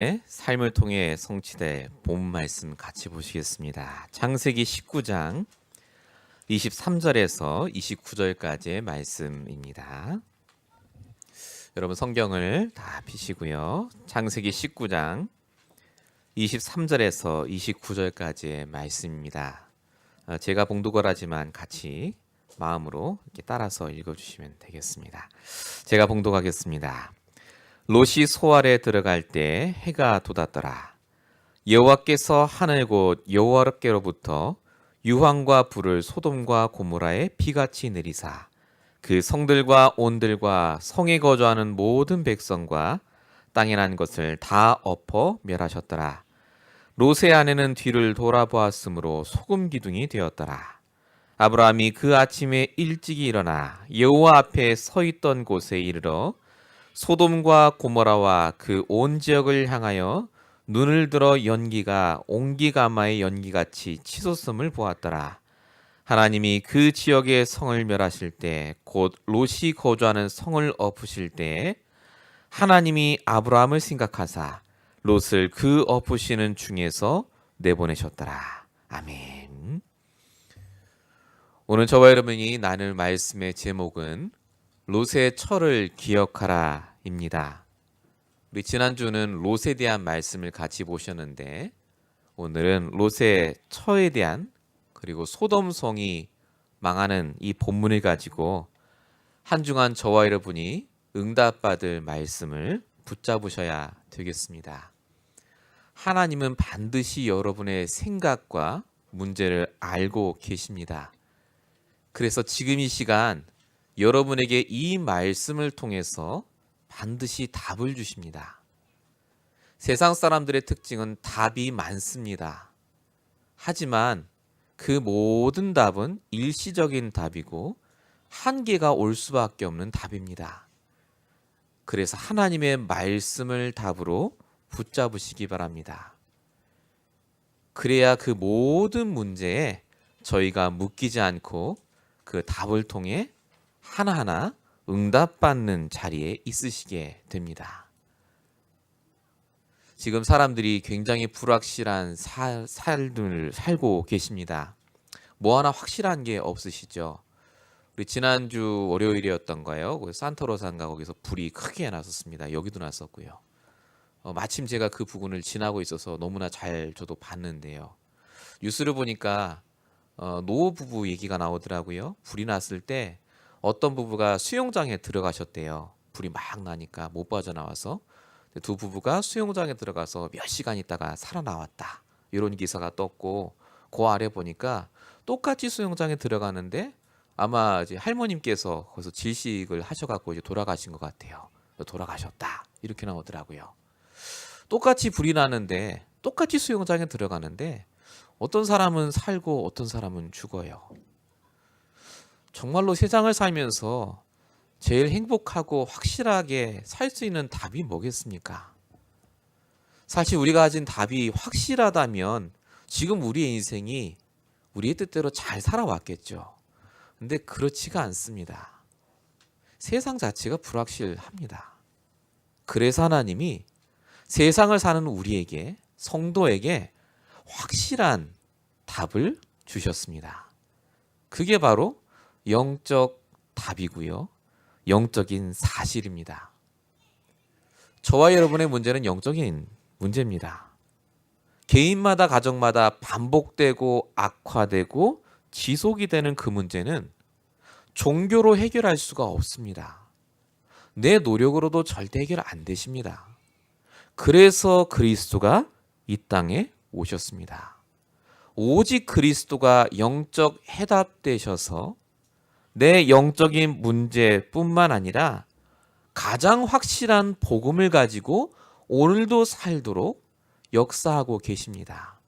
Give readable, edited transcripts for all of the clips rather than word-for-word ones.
삶을 통해 성취될 본 말씀 같이 보시겠습니다. 창세기 19장 23절에서 29절까지의 말씀입니다. 여러분 성경을 다 펴시고요. 창세기 19장 23절에서 29절까지의 말씀입니다. 제가 봉독하지만 같이 마음으로 이렇게 따라서 읽어주시면 되겠습니다. 제가 봉독하겠습니다. 롯이 소알에 들어갈 때 해가 돋았더라. 여호와께서 하늘 곧 여호와께로부터 유황과 불을 소돔과 고모라에 비같이 내리사 그 성들과 온들과 성에 거주하는 모든 백성과 땅에 난 것을 다 엎어 멸하셨더라. 롯의 아내는 뒤를 돌아보았으므로 소금 기둥이 되었더라. 아브라함이 그 아침에 일찍이 일어나 여호와 앞에 서 있던 곳에 이르러 소돔과 고모라와 그 온 지역을 향하여 눈을 들어 연기가 옹기가마의 연기같이 치솟음을 보았더라. 하나님이 그 지역의 성을 멸하실 때 곧 롯이 거주하는 성을 엎으실 때 하나님이 아브라함을 생각하사 롯을 그 엎으시는 중에서 내보내셨더라. 아멘. 오늘 저와 여러분이 나눌 말씀의 제목은 롯의 처를 기억하라 입니다. 우리 지난주는 롯에 대한 말씀을 같이 보셨는데 오늘은 롯의 처에 대한 그리고 소돔성이 망하는 이 본문을 가지고 한 주간 저와 여러분이 응답받을 말씀을 붙잡으셔야 되겠습니다. 하나님은 반드시 여러분의 생각과 문제를 알고 계십니다. 그래서 지금 이 시간 여러분에게 이 말씀을 통해서 반드시 답을 주십니다. 세상 사람들의 특징은 답이 많습니다. 하지만 그 모든 답은 일시적인 답이고 한계가 올 수밖에 없는 답입니다. 그래서 하나님의 말씀을 답으로 붙잡으시기 바랍니다. 그래야 그 모든 문제에 저희가 묶이지 않고 그 답을 통해 하나하나 응답받는 자리에 있으시게 됩니다. 지금 사람들이 굉장히 불확실한 삶을 살고 계십니다. 뭐 하나 확실한 게 없으시죠? 우리 지난주 월요일이었던가요? 산타로사인가 거기서 불이 크게 났었습니다. 여기도 났었고요. 마침 제가 그 부근을 지나고 있어서 너무나 잘 저도 봤는데요. 뉴스를 보니까 노부부 얘기가 나오더라고요. 불이 났을 때 어떤 부부가 수영장에 들어가셨대요. 불이 막 나니까 못 빠져나와서 두 부부가 수영장에 들어가서 몇 시간 있다가 살아나왔다. 이런 기사가 떴고 그 아래 보니까 똑같이 수영장에 들어가는데 아마 이제 할머님께서 거기서 질식을 하셔갖고 이제 돌아가신 것 같아요. 돌아가셨다. 이렇게 나오더라고요. 똑같이 불이 나는데 똑같이 수영장에 들어가는데 어떤 사람은 살고 어떤 사람은 죽어요. 정말로 세상을 살면서 제일 행복하고 확실하게 살 수 있는 답이 뭐겠습니까? 사실 우리가 가진 답이 확실하다면 지금 우리의 인생이 우리의 뜻대로 잘 살아왔겠죠. 근데 그렇지가 않습니다. 세상 자체가 불확실합니다. 그래서 하나님이 세상을 사는 우리에게, 성도에게 확실한 답을 주셨습니다. 그게 바로 영적 답이고요. 영적인 사실입니다. 저와 여러분의 문제는 영적인 문제입니다. 개인마다 가정마다 반복되고 악화되고 지속이 되는 그 문제는 종교로 해결할 수가 없습니다. 내 노력으로도 절대 해결 안 되십니다. 그래서 그리스도가 이 땅에 오셨습니다. 오직 그리스도가 영적 해답 되셔서 내 영적인 문제뿐만 아니라 가장 확실한 복음을 가지고 오늘도 살도록 역사하고 계십니다.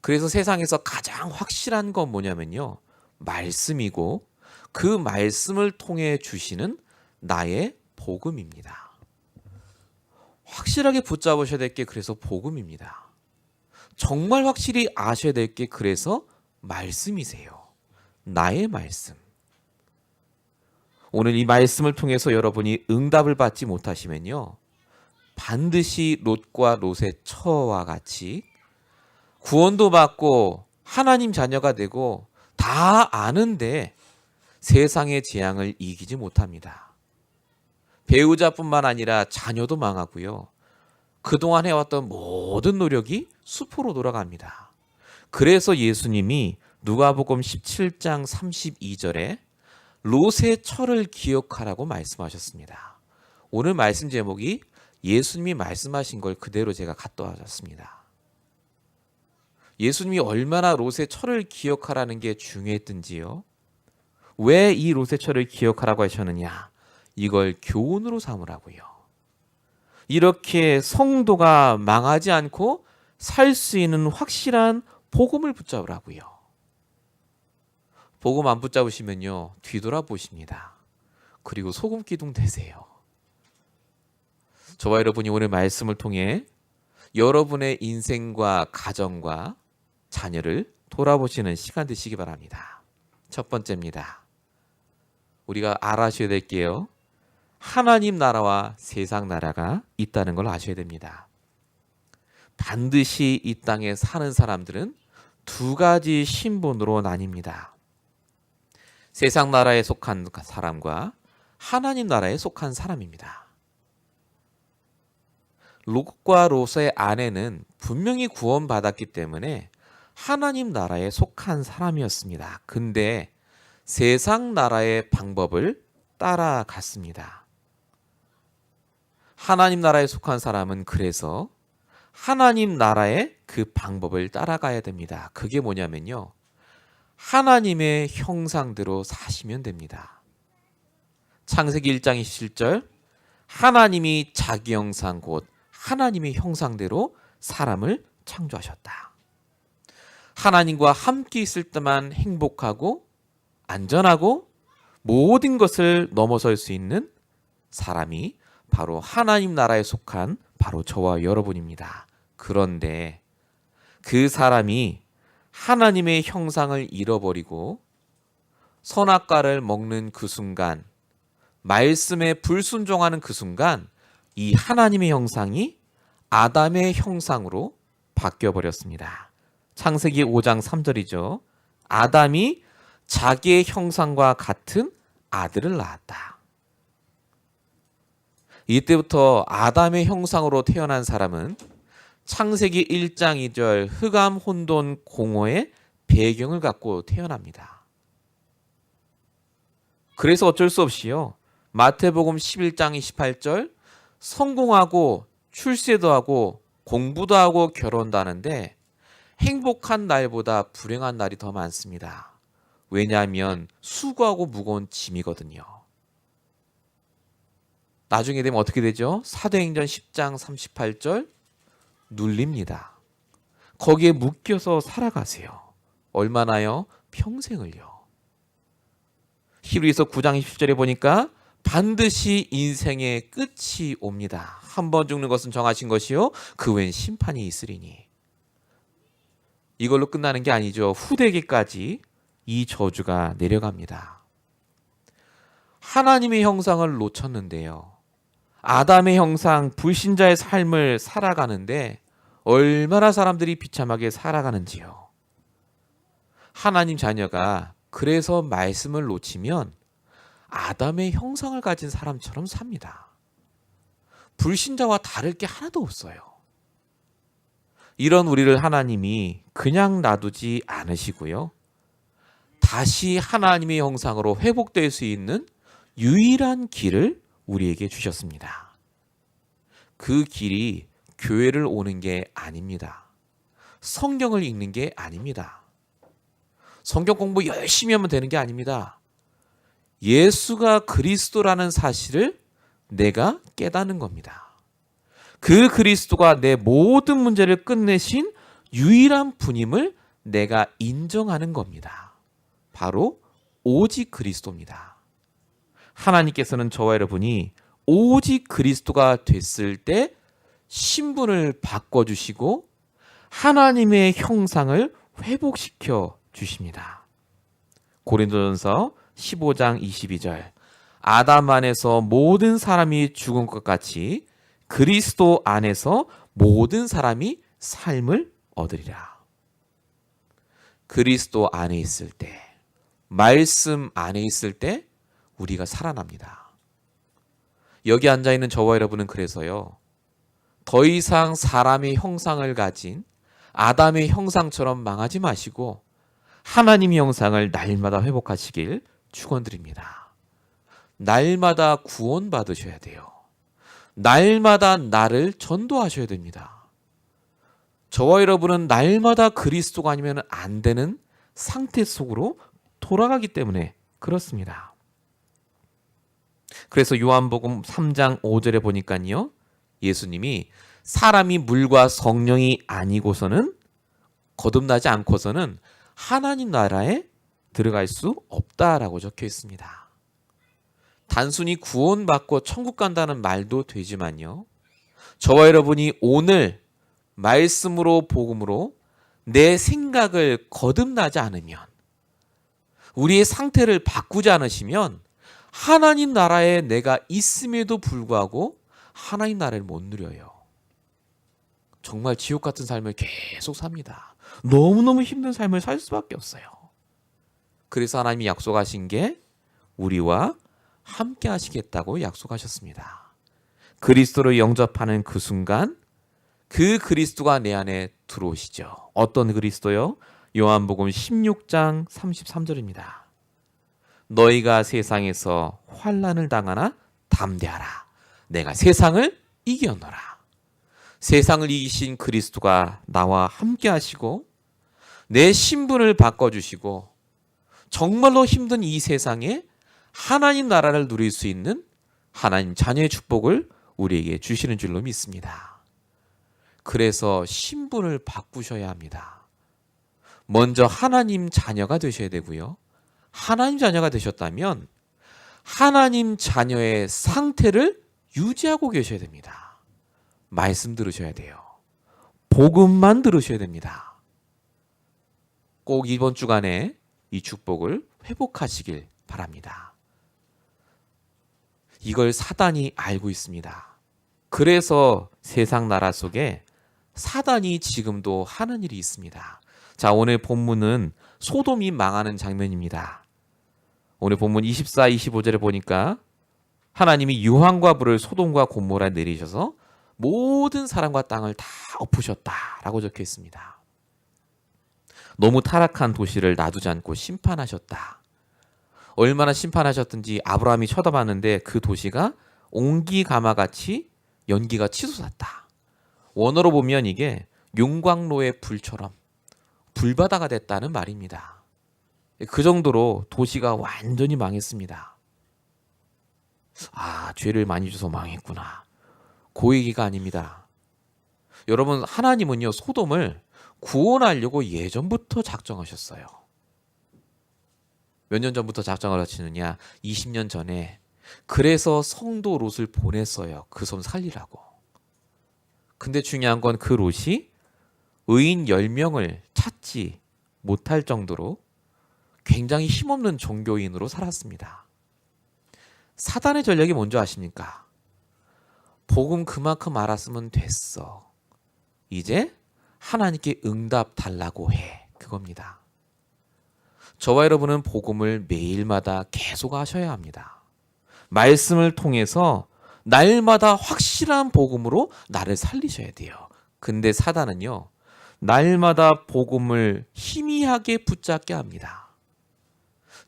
그래서 세상에서 가장 확실한 건 뭐냐면요. 말씀이고 그 말씀을 통해 주시는 나의 복음입니다. 확실하게 붙잡으셔야 될 게 그래서 복음입니다. 정말 확실히 아셔야 될 게 그래서 말씀이세요. 나의 말씀. 오늘 이 말씀을 통해서 여러분이 응답을 받지 못하시면요. 반드시 롯과 롯의 처와 같이 구원도 받고 하나님 자녀가 되고 다 아는데 세상의 재앙을 이기지 못합니다. 배우자뿐만 아니라 자녀도 망하고요. 그동안 해왔던 모든 노력이 수포로 돌아갑니다. 그래서 예수님이 누가복음 17장 32절에 롯의 처를 기억하라고 말씀하셨습니다. 오늘 말씀 제목이 예수님이 말씀하신 걸 그대로 제가 갖다 왔습니다. 예수님이 얼마나 롯의 처를 기억하라는 게 중요했든지요. 왜 이 롯의 처를 기억하라고 하셨느냐? 이걸 교훈으로 삼으라고요. 이렇게 성도가 망하지 않고 살 수 있는 확실한 복음을 붙잡으라고요. 복음 안 붙잡으시면요, 뒤돌아보십니다. 그리고 소금 기둥 되세요. 저와 여러분이 오늘 말씀을 통해 여러분의 인생과 가정과 자녀를 돌아보시는 시간 되시기 바랍니다. 첫 번째입니다. 우리가 알아셔야 될 게요, 하나님 나라와 세상 나라가 있다는 걸 아셔야 됩니다. 반드시 이 땅에 사는 사람들은 두 가지 신분으로 나뉩니다. 세상 나라에 속한 사람과 하나님 나라에 속한 사람입니다. 롯과 롯의 아내는 분명히 구원받았기 때문에 하나님 나라에 속한 사람이었습니다. 근데 세상 나라의 방법을 따라갔습니다. 하나님 나라에 속한 사람은 그래서 하나님 나라의 그 방법을 따라가야 됩니다. 그게 뭐냐면요, 하나님의 형상대로 사시면 됩니다. 창세기 1장 27절, 하나님이 자기 형상 곧 하나님의 형상대로 사람을 창조하셨다. 하나님과 함께 있을 때만 행복하고 안전하고 모든 것을 넘어설 수 있는 사람이 바로 하나님 나라에 속한 바로 저와 여러분입니다. 그런데 그 사람이 하나님의 형상을 잃어버리고 선악과를 먹는 그 순간, 말씀에 불순종하는 그 순간, 이 하나님의 형상이 아담의 형상으로 바뀌어버렸습니다. 창세기 5장 3절이죠. 아담이 자기의 형상과 같은 아들을 낳았다. 이때부터 아담의 형상으로 태어난 사람은 창세기 1장 2절 흑암 혼돈 공허의 배경을 갖고 태어납니다. 그래서 어쩔 수 없이요, 마태복음 11장 28절 성공하고 출세도 하고 공부도 하고 결혼도 하는데 행복한 날보다 불행한 날이 더 많습니다. 왜냐하면 수고하고 무거운 짐이거든요. 나중에 되면 어떻게 되죠? 사도행전 10장 38절 눌립니다. 거기에 묶여서 살아가세요. 얼마나요? 평생을요. 히브리서 9장 20절에 보니까 반드시 인생의 끝이 옵니다. 한 번 죽는 것은 정하신 것이요, 그 외엔 심판이 있으리니. 이걸로 끝나는 게 아니죠. 후대기까지 이 저주가 내려갑니다. 하나님의 형상을 놓쳤는데요, 아담의 형상, 불신자의 삶을 살아가는데 얼마나 사람들이 비참하게 살아가는지요. 하나님 자녀가 그래서 말씀을 놓치면 아담의 형상을 가진 사람처럼 삽니다. 불신자와 다를 게 하나도 없어요. 이런 우리를 하나님이 그냥 놔두지 않으시고요, 다시 하나님의 형상으로 회복될 수 있는 유일한 길을 우리에게 주셨습니다. 그 길이 교회를 오는 게 아닙니다. 성경을 읽는 게 아닙니다. 성경 공부 열심히 하면 되는 게 아닙니다. 예수가 그리스도라는 사실을 내가 깨닫는 겁니다. 그 그리스도가 내 모든 문제를 끝내신 유일한 분임을 내가 인정하는 겁니다. 바로 오직 그리스도입니다. 하나님께서는 저와 여러분이 오직 그리스도가 됐을 때 신분을 바꿔주시고 하나님의 형상을 회복시켜 주십니다. 고린도전서 15장 22절, 아담 안에서 모든 사람이 죽은 것 같이 그리스도 안에서 모든 사람이 삶을 얻으리라. 그리스도 안에 있을 때, 말씀 안에 있을 때 우리가 살아납니다. 여기 앉아있는 저와 여러분은 그래서요, 더 이상 사람의 형상을 가진 아담의 형상처럼 망하지 마시고 하나님의 형상을 날마다 회복하시길 축원드립니다. 날마다 구원받으셔야 돼요. 날마다 나를 전도하셔야 됩니다. 저와 여러분은 날마다 그리스도가 아니면 안 되는 상태 속으로 돌아가기 때문에 그렇습니다. 그래서 요한복음 3장 5절에 보니까요, 예수님이 사람이 물과 성령이 아니고서는, 거듭나지 않고서는 하나님 나라에 들어갈 수 없다라고 적혀 있습니다. 단순히 구원받고 천국 간다는 말도 되지만요, 저와 여러분이 오늘 말씀으로 복음으로 내 생각을 거듭나지 않으면, 우리의 상태를 바꾸지 않으시면 하나님 나라에 내가 있음에도 불구하고 하나님 나라를 못 누려요. 정말 지옥 같은 삶을 계속 삽니다. 너무너무 힘든 삶을 살 수밖에 없어요. 그래서 하나님이 약속하신 게 우리와 함께 하시겠다고 약속하셨습니다. 그리스도를 영접하는 그 순간 그 그리스도가 내 안에 들어오시죠. 어떤 그리스도요? 요한복음 16장 33절입니다. 너희가 세상에서 환난을 당하나 담대하라. 내가 세상을 이겼노라. 세상을 이기신 그리스도가 나와 함께 하시고 내 신분을 바꿔주시고 정말로 힘든 이 세상에 하나님 나라를 누릴 수 있는 하나님 자녀의 축복을 우리에게 주시는 줄로 믿습니다. 그래서 신분을 바꾸셔야 합니다. 먼저 하나님 자녀가 되셔야 되고요. 하나님 자녀가 되셨다면 하나님 자녀의 상태를 유지하고 계셔야 됩니다. 말씀 들으셔야 돼요. 복음만 들으셔야 됩니다. 꼭 이번 주간에 이 축복을 회복하시길 바랍니다. 이걸 사단이 알고 있습니다. 그래서 세상 나라 속에 사단이 지금도 하는 일이 있습니다. 자, 오늘 본문은 소돔이 망하는 장면입니다. 오늘 본문 24, 25절에 보니까 하나님이 유황과 불을 소돔과 고모라에 내리셔서 모든 사람과 땅을 다 엎으셨다라고 적혀 있습니다. 너무 타락한 도시를 놔두지 않고 심판하셨다. 얼마나 심판하셨든지 아브라함이 쳐다봤는데 그 도시가 옹기가마같이 연기가 치솟았다. 원어로 보면 이게 용광로의 불처럼 불바다가 됐다는 말입니다. 그 정도로 도시가 완전히 망했습니다. 아, 죄를 많이 줘서 망했구나. 그 얘기가 아닙니다. 여러분, 하나님은요, 소돔을 구원하려고 예전부터 작정하셨어요. 몇 년 전부터 작정을 하시느냐? 20년 전에. 그래서 성도 롯을 보냈어요. 그 섬 살리라고. 근데 중요한 건 그 롯이 의인 10명을 찾지 못할 정도로 굉장히 힘없는 종교인으로 살았습니다. 사단의 전략이 뭔지 아십니까? 복음 그만큼 알았으면 됐어. 이제 하나님께 응답 달라고 해. 그겁니다. 저와 여러분은 복음을 매일마다 계속 하셔야 합니다. 말씀을 통해서 날마다 확실한 복음으로 나를 살리셔야 돼요. 근데 사단은요, 날마다 복음을 희미하게 붙잡게 합니다.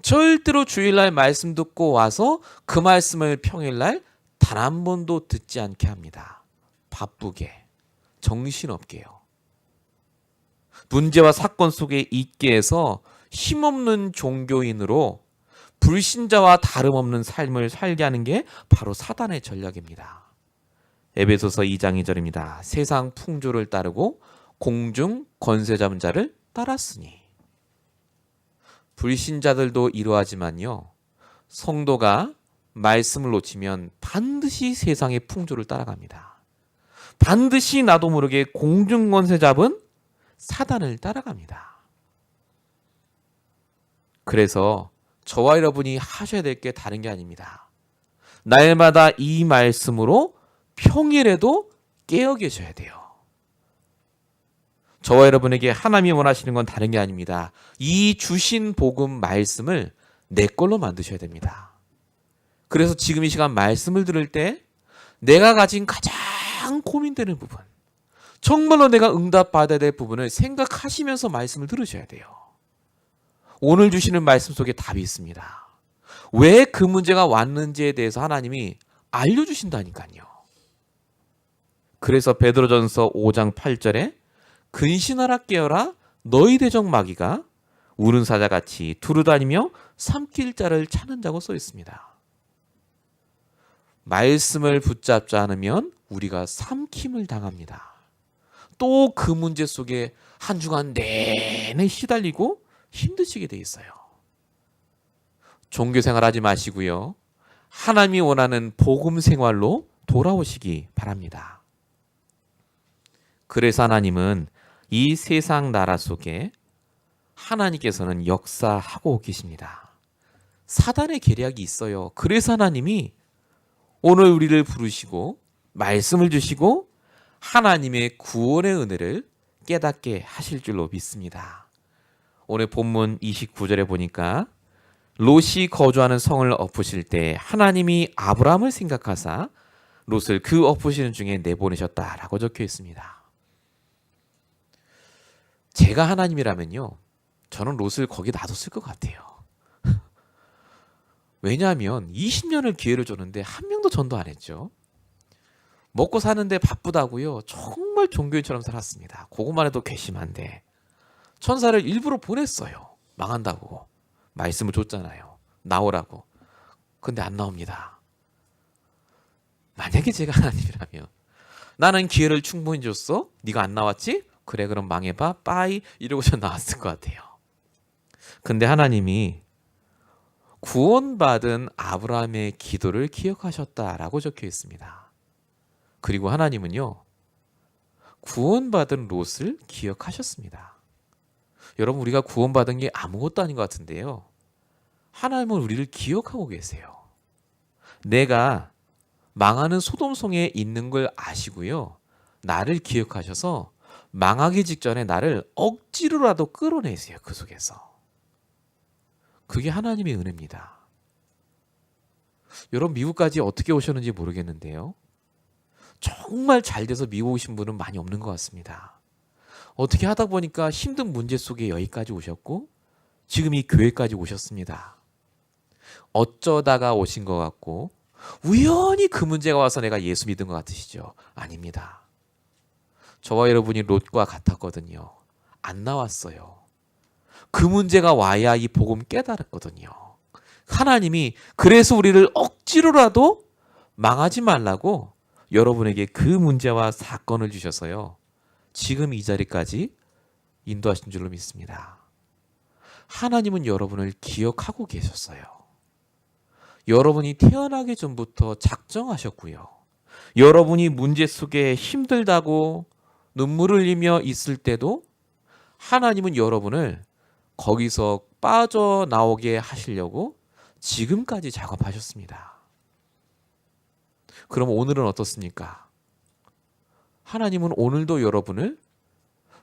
절대로 주일날 말씀 듣고 와서 그 말씀을 평일날 단 한 번도 듣지 않게 합니다. 바쁘게, 정신없게요. 문제와 사건 속에 있게 해서 힘없는 종교인으로 불신자와 다름없는 삶을 살게 하는 게 바로 사단의 전략입니다. 에베소서 2장 2절입니다. 세상 풍조를 따르고 공중 권세 잡은 자를 따랐으니. 불신자들도 이러하지만요, 성도가 말씀을 놓치면 반드시 세상의 풍조를 따라갑니다. 반드시 나도 모르게 공중 권세 잡은 사단을 따라갑니다. 그래서 저와 여러분이 하셔야 될 게 다른 게 아닙니다. 날마다 이 말씀으로 평일에도 깨어 계셔야 돼요. 저와 여러분에게 하나님이 원하시는 건 다른 게 아닙니다. 이 주신 복음 말씀을 내 걸로 만드셔야 됩니다. 그래서 지금 이 시간 말씀을 들을 때 내가 가진 가장 고민되는 부분, 정말로 내가 응답받아야 될 부분을 생각하시면서 말씀을 들으셔야 돼요. 오늘 주시는 말씀 속에 답이 있습니다. 왜 그 문제가 왔는지에 대해서 하나님이 알려주신다니까요. 그래서 베드로전서 5장 8절에 근신하라 깨어라 너희 대적 마귀가 우는 사자같이 두루다니며 삼킬 자를 찾는 자고 써 있습니다. 말씀을 붙잡지 않으면 우리가 삼킴을 당합니다. 또 그 문제 속에 한 주간 내내 시달리고 힘드시게 돼 있어요. 종교 생활하지 마시고요. 하나님이 원하는 복음 생활로 돌아오시기 바랍니다. 그래서 하나님은 이 세상 나라 속에 하나님께서는 역사하고 계십니다. 사단의 계략이 있어요. 그래서 하나님이 오늘 우리를 부르시고 말씀을 주시고 하나님의 구원의 은혜를 깨닫게 하실 줄로 믿습니다. 오늘 본문 29절에 보니까 롯이 거주하는 성을 엎으실 때 하나님이 아브라함을 생각하사 롯을 그 엎으시는 중에 내보내셨다라고 적혀 있습니다. 제가 하나님이라면요, 저는 롯을 거기 놔뒀을 것 같아요. 왜냐하면 20년을 기회를 줬는데 한 명도 전도 안 했죠. 먹고 사는데 바쁘다고요. 정말 종교인처럼 살았습니다. 그것만 해도 괘씸한데 천사를 일부러 보냈어요. 망한다고. 말씀을 줬잖아요. 나오라고. 근데 안 나옵니다. 만약에 제가 하나님이라면 나는 기회를 충분히 줬어? 네가 안 나왔지? 그래 그럼 망해봐. 빠이 이러고서 나왔을 것 같아요. 근데 하나님이 구원받은 아브라함의 기도를 기억하셨다라고 적혀 있습니다. 그리고 하나님은요, 구원받은 롯을 기억하셨습니다. 여러분, 우리가 구원받은 게 아무것도 아닌 것 같은데요, 하나님은 우리를 기억하고 계세요. 내가 망하는 소돔성에 있는 걸 아시고요, 나를 기억하셔서 망하기 직전에 나를 억지로라도 끌어내세요. 그 속에서. 그게 하나님의 은혜입니다. 여러분, 미국까지 어떻게 오셨는지 모르겠는데요, 정말 잘 돼서 미국 오신 분은 많이 없는 것 같습니다. 어떻게 하다 보니까 힘든 문제 속에 여기까지 오셨고 지금 이 교회까지 오셨습니다. 어쩌다가 오신 것 같고 우연히 그 문제가 와서 내가 예수 믿은 것 같으시죠? 아닙니다. 저와 여러분이 롯과 같았거든요. 안 나왔어요. 그 문제가 와야 이 복음 깨달았거든요. 하나님이 그래서 우리를 억지로라도 망하지 말라고 여러분에게 그 문제와 사건을 주셔서요, 지금 이 자리까지 인도하신 줄로 믿습니다. 하나님은 여러분을 기억하고 계셨어요. 여러분이 태어나기 전부터 작정하셨고요. 여러분이 문제 속에 힘들다고 눈물을 흘리며 있을 때도 하나님은 여러분을 거기서 빠져나오게 하시려고 지금까지 작업하셨습니다. 그럼 오늘은 어떻습니까? 하나님은 오늘도 여러분을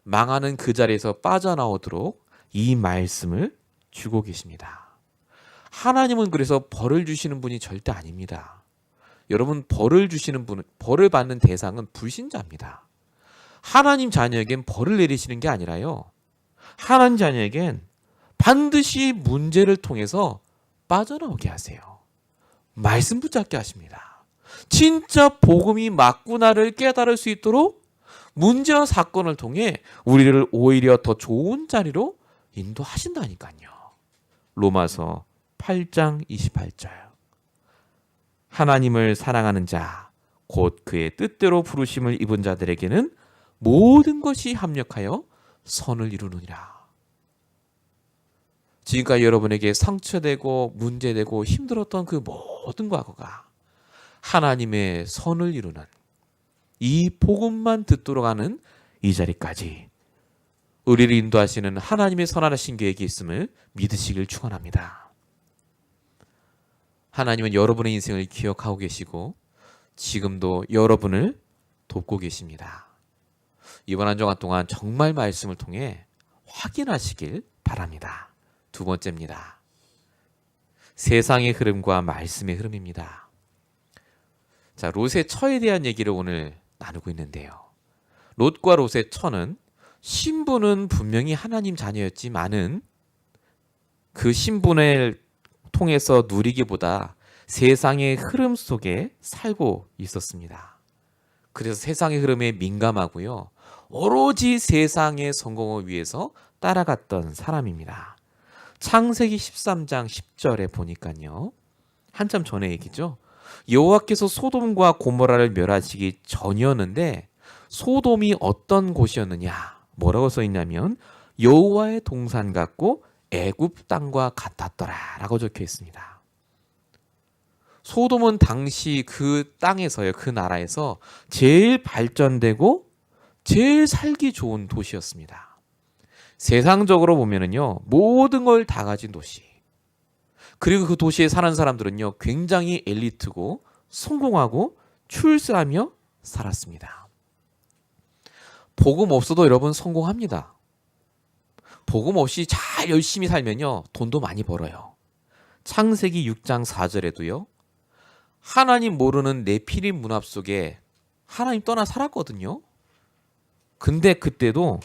망하는 그 자리에서 빠져나오도록 이 말씀을 주고 계십니다. 하나님은 그래서 벌을 주시는 분이 절대 아닙니다. 여러분, 벌을 주시는 분은, 벌을 받는 대상은 불신자입니다. 하나님 자녀에겐 벌을 내리시는 게 아니라요, 하나님 자녀에겐 반드시 문제를 통해서 빠져나오게 하세요. 말씀 붙잡게 하십니다. 진짜 복음이 맞구나를 깨달을 수 있도록 문제와 사건을 통해 우리를 오히려 더 좋은 자리로 인도하신다니까요. 로마서 8장 28절. 하나님을 사랑하는 자, 곧 그의 뜻대로 부르심을 입은 자들에게는 모든 것이 합력하여 선을 이루느니라. 지금까지 여러분에게 상처되고 문제되고 힘들었던 그 모든 과거가 하나님의 선을 이루는 이 복음만 듣도록 하는 이 자리까지 우리를 인도하시는 하나님의 선하신 계획이 있음을 믿으시길 축원합니다. 하나님은 여러분의 인생을 기억하고 계시고 지금도 여러분을 돕고 계십니다. 이번 한 주간 동안 정말 말씀을 통해 확인하시길 바랍니다. 두 번째입니다. 세상의 흐름과 말씀의 흐름입니다. 자, 롯의 처에 대한 얘기를 오늘 나누고 있는데요. 롯과 롯의 처는 신분은 분명히 하나님 자녀였지만은 그 신분을 통해서 누리기보다 세상의 흐름 속에 살고 있었습니다. 그래서 세상의 흐름에 민감하고요. 오로지 세상의 성공을 위해서 따라갔던 사람입니다. 창세기 13장 10절에 보니까요. 한참 전의 얘기죠. 여호와께서 소돔과 고모라를 멸하시기 전이었는데 소돔이 어떤 곳이었느냐? 뭐라고 써 있냐면 여호와의 동산 같고 애굽 땅과 같았더라라고 적혀 있습니다. 소돔은 당시 그 땅에서요, 그 나라에서 제일 발전되고 제일 살기 좋은 도시였습니다. 세상적으로 보면은요, 모든 걸 다 가진 도시. 그리고 그 도시에 사는 사람들은요, 굉장히 엘리트고 성공하고 출세하며 살았습니다. 복음 없어도 여러분 성공합니다. 복음 없이 잘 열심히 살면요, 돈도 많이 벌어요. 창세기 6장 4절에도요, 하나님 모르는 네피림 문합 속에 하나님 떠나 살았거든요. 근데 그때도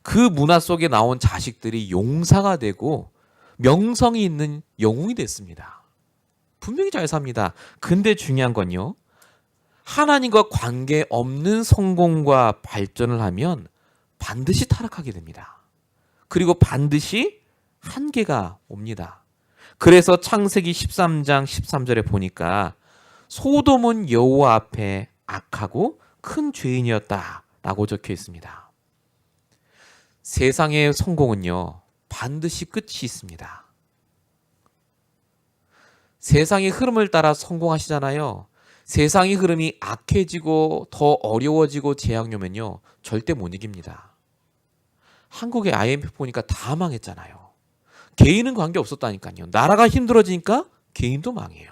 그 문화 속에 나온 자식들이 용사가 되고 명성이 있는 영웅이 됐습니다. 분명히 잘 삽니다. 근데 중요한 건요, 하나님과 관계없는 성공과 발전을 하면 반드시 타락하게 됩니다. 그리고 반드시 한계가 옵니다. 그래서 창세기 13장 13절에 보니까 소돔은 여호와 앞에 악하고 큰 죄인이었다라고 적혀 있습니다. 세상의 성공은요, 반드시 끝이 있습니다. 세상의 흐름을 따라 성공하시잖아요. 세상의 흐름이 악해지고 더 어려워지고 재앙이 오면요, 절대 못 이깁니다. 한국의 IMF 보니까 다 망했잖아요. 개인은 관계 없었다니까요. 나라가 힘들어지니까 개인도 망해요.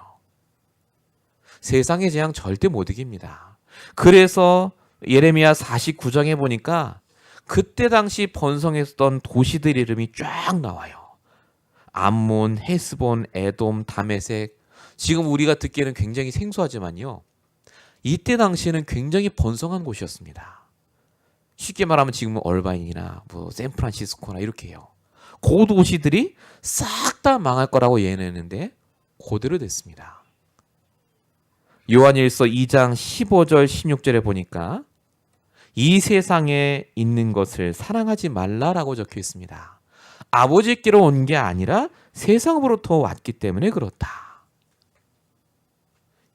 세상의 재앙 절대 못 이깁니다. 그래서 예레미야 49장에 보니까 그때 당시 번성했던 도시들 이름이 쫙 나와요. 암몬, 헤스본, 에돔, 다메섹. 지금 우리가 듣기에는 굉장히 생소하지만요, 이때 당시에는 굉장히 번성한 곳이었습니다. 쉽게 말하면 지금은 얼바인이나 뭐 샌프란시스코나 이렇게 해요. 그 도시들이 싹 다 망할 거라고 예언했는데 그대로 됐습니다. 요한일서 2장 15절 16절에 보니까 이 세상에 있는 것을 사랑하지 말라라고 적혀 있습니다. 아버지께로 온 게 아니라 세상으로부터 왔기 때문에 그렇다.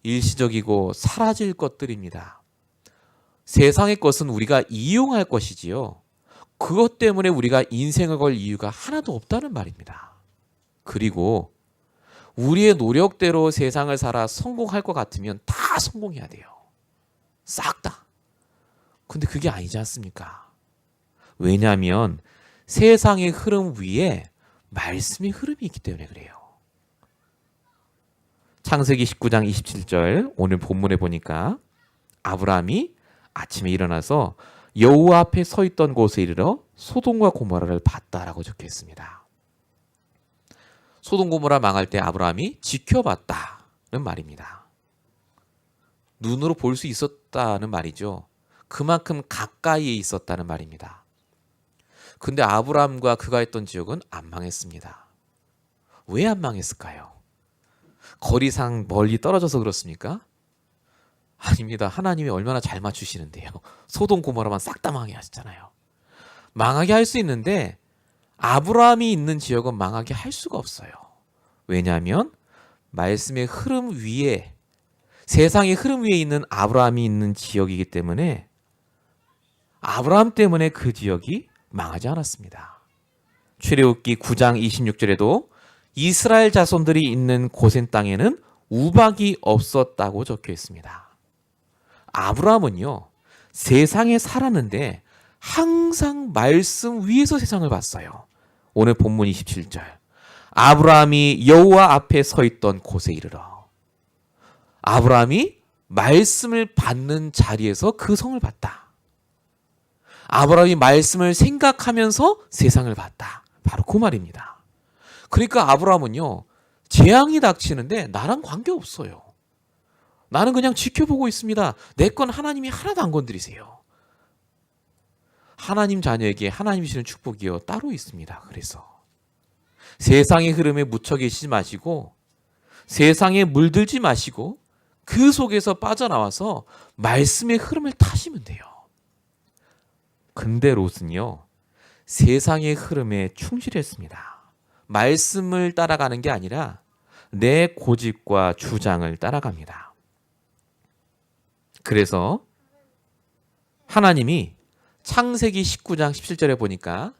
일시적이고 사라질 것들입니다. 세상의 것은 우리가 이용할 것이지요, 그것 때문에 우리가 인생을 걸 이유가 하나도 없다는 말입니다. 그리고 우리의 노력대로 세상을 살아 성공할 것 같으면 다 성공해야 돼요. 싹 다. 근데 그게 아니지 않습니까? 왜냐하면 세상의 흐름 위에 말씀의 흐름이 있기 때문에 그래요. 창세기 19장 27절 오늘 본문에 보니까 아브라함이 아침에 일어나서 여호와 앞에 서 있던 곳에 이르러 소돔과 고모라를 봤다라고 적혀 있습니다. 소돔 고모라 망할 때 아브라함이 지켜봤다는 말입니다. 눈으로 볼 수 있었다는 말이죠. 그만큼 가까이에 있었다는 말입니다. 근데 아브라함과 그가 있던 지역은 안 망했습니다. 왜 안 망했을까요? 거리상 멀리 떨어져서 그렇습니까? 아닙니다. 하나님이 얼마나 잘 맞추시는데요. 소돔 고모라만 싹 다 망하게 하셨잖아요. 망하게 할 수 있는데 아브라함이 있는 지역은 망하게 할 수가 없어요. 왜냐하면 말씀의 흐름 위에, 세상의 흐름 위에 있는 아브라함이 있는 지역이기 때문에 아브라함 때문에 그 지역이 망하지 않았습니다. 출애굽기 9장 26절에도 이스라엘 자손들이 있는 고센 땅에는 우박이 없었다고 적혀 있습니다. 아브라함은요, 세상에 살았는데 항상 말씀 위에서 세상을 봤어요. 오늘 본문 27절. 아브라함이 여호와 앞에 서 있던 곳에 이르러. 아브라함이 말씀을 받는 자리에서 그 성을 봤다. 아브라함이 말씀을 생각하면서 세상을 봤다. 바로 그 말입니다. 그러니까 아브라함은요, 재앙이 닥치는데 나랑 관계없어요. 나는 그냥 지켜보고 있습니다. 내 건 하나님이 하나도 안 건드리세요. 하나님 자녀에게 하나님이 주시는 축복이요 따로 있습니다. 그래서 세상의 흐름에 묻혀 계시지 마시고, 세상에 물들지 마시고, 그 속에서 빠져나와서 말씀의 흐름을 타시면 돼요. 근데 롯은요, 세상의 흐름에 충실했습니다. 말씀을 따라가는 게 아니라 내 고집과 주장을 따라갑니다. 그래서 하나님이 창세기 19장 17절에 보니까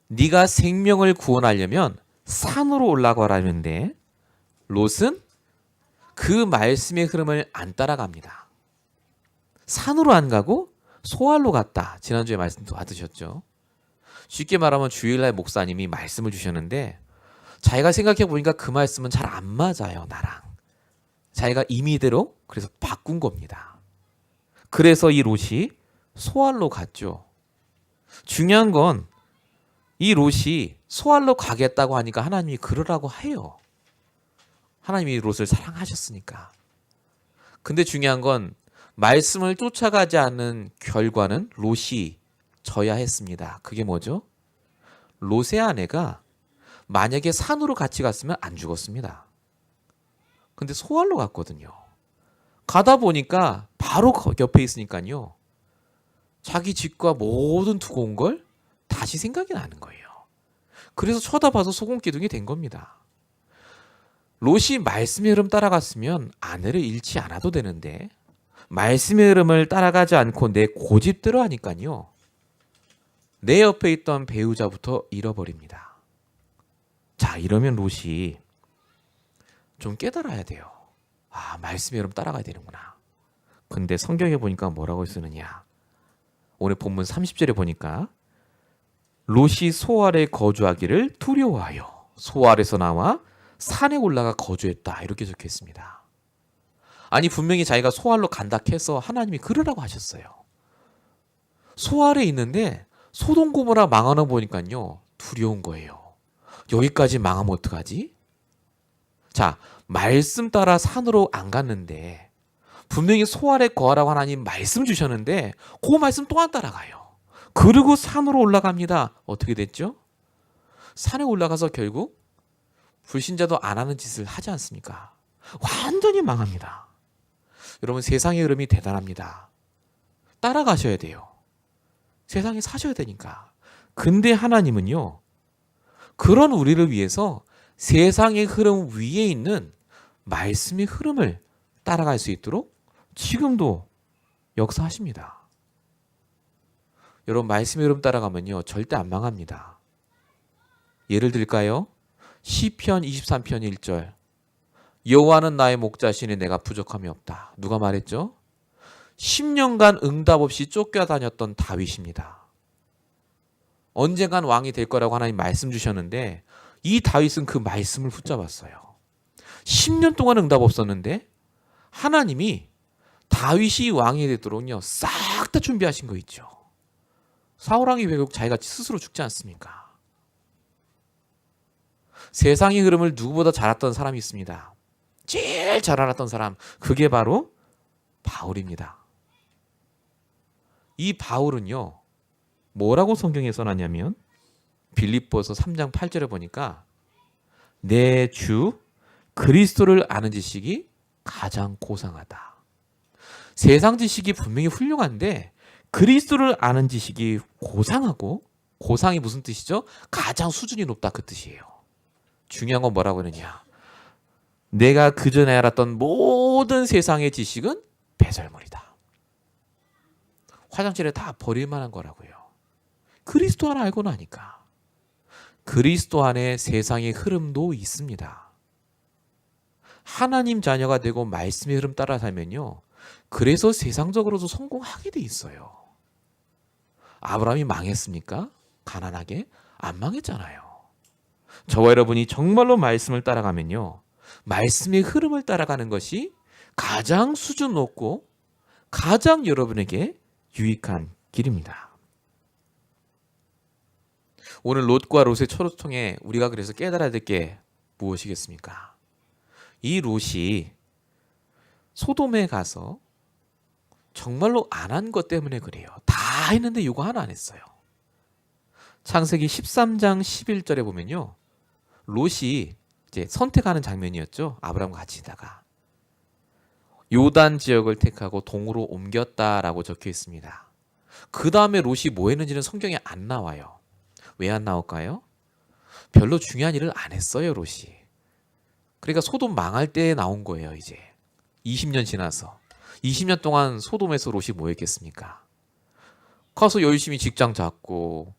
네가 생명을 구원하려면 산으로 올라가라는데 롯은 그 말씀의 흐름을 안 따라갑니다. 산으로 안 가고 소알로 갔다. 지난주에 말씀도 받으셨죠. 쉽게 말하면 주일날 목사님이 말씀을 주셨는데 자기가 생각해 보니까 그 말씀은 잘 안 맞아요, 나랑. 자기가 임의대로 그래서 바꾼 겁니다. 그래서 이 롯이 소알로 갔죠. 중요한 건 이 롯이 소알로 가겠다고 하니까 하나님이 그러라고 해요. 하나님이 롯을 사랑하셨으니까. 근데 중요한 건 말씀을 쫓아가지 않는 결과는 롯이 져야 했습니다. 그게 뭐죠? 롯의 아내가 만약에 산으로 같이 갔으면 안 죽었습니다. 근데 소알로 갔거든요. 가다 보니까 바로 옆에 있으니까요. 자기 집과 모든 두고 온 걸 다시 생각이 나는 거예요. 그래서 쳐다봐서 소금기둥이 된 겁니다. 롯이 말씀의 흐름 따라갔으면 아내를 잃지 않아도 되는데 말씀의 흐름을 따라가지 않고 내 고집대로 하니까요. 내 옆에 있던 배우자부터 잃어버립니다. 자, 이러면 롯이 좀 깨달아야 돼요. 아, 말씀의 흐름 따라가야 되는구나. 근데 성경에 보니까 뭐라고 쓰느냐. 오늘 본문 30절에 보니까 롯이 소알에 거주하기를 두려워하여 소알에서 나와 산에 올라가 거주했다. 이렇게 적혀 있습니다. 아니, 분명히 자기가 소알로 간다 해서 하나님이 그러라고 하셨어요. 소알에 있는데 소돔 고모라 망하는 거 보니까요. 두려운 거예요. 여기까지 망하면 어떡하지? 자, 말씀 따라 산으로 안 갔는데 분명히 소알에 거하라고 하나님 말씀 주셨는데 그 말씀 또 안 따라가요. 그리고 산으로 올라갑니다. 어떻게 됐죠? 산에 올라가서 결국 불신자도 안 하는 짓을 하지 않습니까? 완전히 망합니다. 여러분, 세상의 흐름이 대단합니다. 따라가셔야 돼요. 세상에 사셔야 되니까. 근데 하나님은요, 그런 우리를 위해서 세상의 흐름 위에 있는 말씀의 흐름을 따라갈 수 있도록 지금도 역사하십니다. 여러분, 말씀의 흐름 따라가면요 절대 안 망합니다. 예를 들까요? 시편 23편 1절 여호와는 나의 목자시니 내가 부족함이 없다. 누가 말했죠? 10년간 응답 없이 쫓겨다녔던 다윗입니다. 언젠간 왕이 될 거라고 하나님 말씀 주셨는데 이 다윗은 그 말씀을 붙잡았어요. 10년 동안 응답 없었는데 하나님이 다윗이 왕이 되도록요 싹 다 준비하신 거 있죠. 사울왕이 결국 자기가 스스로 죽지 않습니까? 세상의 흐름을 누구보다 잘 알았던 사람이 있습니다. 제일 잘 알았던 사람, 그게 바로 바울입니다. 이 바울은요 뭐라고 성경에 써놨냐면 빌립보서 3장 8절에 보니까 내 주 그리스도를 아는 지식이 가장 고상하다. 세상 지식이 분명히 훌륭한데 그리스도를 아는 지식이 고상하고, 고상이 무슨 뜻이죠? 가장 수준이 높다, 그 뜻이에요. 중요한 건 뭐라고 하느냐. 내가 그전에 알았던 모든 세상의 지식은 배설물이다. 화장실에 다 버릴 만한 거라고요. 그리스도 하나 알고 나니까. 그리스도 안에 세상의 흐름도 있습니다. 하나님 자녀가 되고 말씀의 흐름 따라 살면요. 그래서 세상적으로도 성공하게 돼 있어요. 아브라함이 망했습니까? 가난하게? 안 망했잖아요. 저와 여러분이 정말로 말씀을 따라가면요. 말씀의 흐름을 따라가는 것이 가장 수준 높고 가장 여러분에게 유익한 길입니다. 오늘 롯과 롯의 철을 통해 우리가 그래서 깨달아야 될 게 무엇이겠습니까? 이 롯이 소돔에 가서 정말로 안 한 것 때문에 그래요. 다 했는데 이거 하나 안 했어요. 창세기 13장 11절에 보면요. 롯이 이제 선택하는 장면이었죠. 아브라함과 같이 있다가 요단 지역을 택하고 동으로 옮겼다라고 적혀 있습니다. 그 다음에 롯이 뭐 했는지는 성경에 안 나와요. 왜 안 나올까요? 별로 중요한 일을 안 했어요, 롯이. 그러니까 소돔 망할 때 나온 거예요, 이제. 20년 지나서. 20년 동안 소돔에서 롯이 뭐 했겠습니까? 가서 열심히 직장 잡고